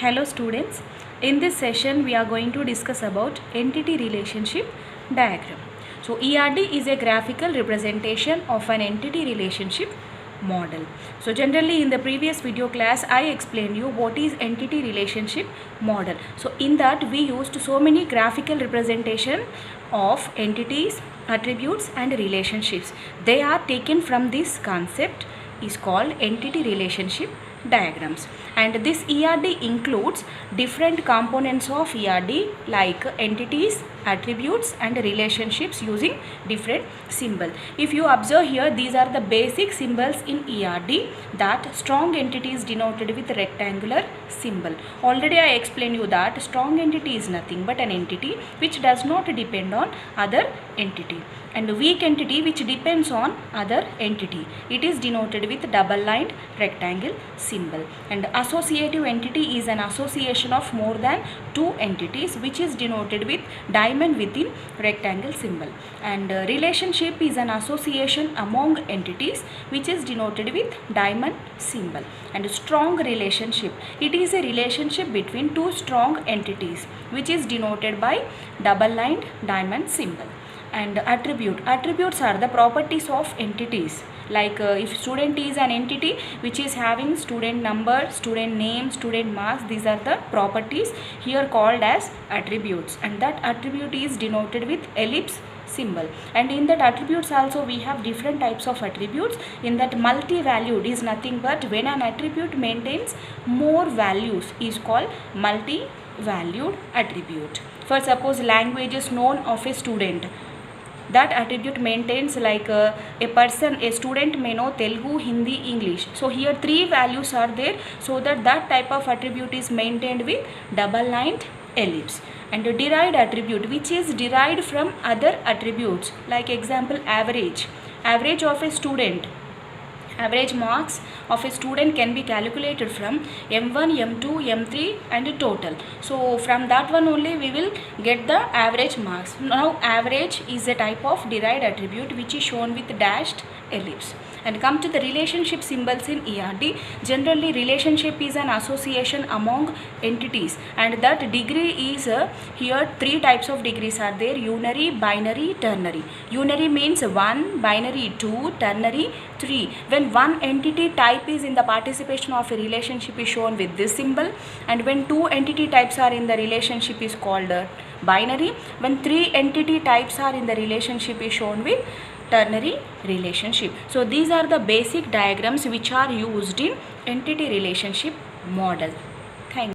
Hello students, in this session we are going to discuss about entity relationship diagram. So ERD is a graphical representation of an entity relationship model. So generally in the previous video class I explained you what is entity relationship model. So in that we used so many graphical representation of entities, attributes and relationships. They are taken from this concept is called entity relationship diagrams, and this ERD includes different components of ERD like entities, attributes and relationships using different symbol. If you observe here, these are the basic symbols in ERD. That strong entity is denoted with rectangular symbol. Already I explained you that strong entity is nothing but an entity which does not depend on other entity, and weak entity which depends on other entity, it is denoted with double lined rectangle symbol. And associative entity is an association of more than two entities which is denoted with diamond within rectangle symbol. And relationship is an association among entities which is denoted with diamond symbol. And strong relationship, it is a relationship between two strong entities which is denoted by double lined diamond symbol. And attributes are the properties of entities, like if student is an entity which is having student number, student name, student marks, these are the properties here called as attributes, and that attribute is denoted with ellipse symbol. And in that attributes also we have different types of attributes. In that multi-valued is nothing but when an attribute maintains more values is called multi-valued attribute. For suppose language is known of a student, that attribute maintains like a student may know Telugu, Hindi, English. So here three values are there, so that type of attribute is maintained with double lined ellipse. And a derived attribute which is derived from other attributes, like example average of a student. Average marks of a student can be calculated from M1, M2, M3 and total. So from that one only we will get the average marks. Now average is a type of derived attribute which is shown with dashed ellipse. And come to the relationship symbols in ERD. Generally relationship is an association among entities, and that degree is here three types of degrees are there: unary, binary, ternary. Unary means 1, binary 2, ternary 3. When one entity type is in the participation of a relationship is shown with this symbol, and when two entity types are in the relationship is called binary. When three entity types are in the relationship is shown with ternary relationship. So these are the basic diagrams which are used in entity relationship model. Thank you.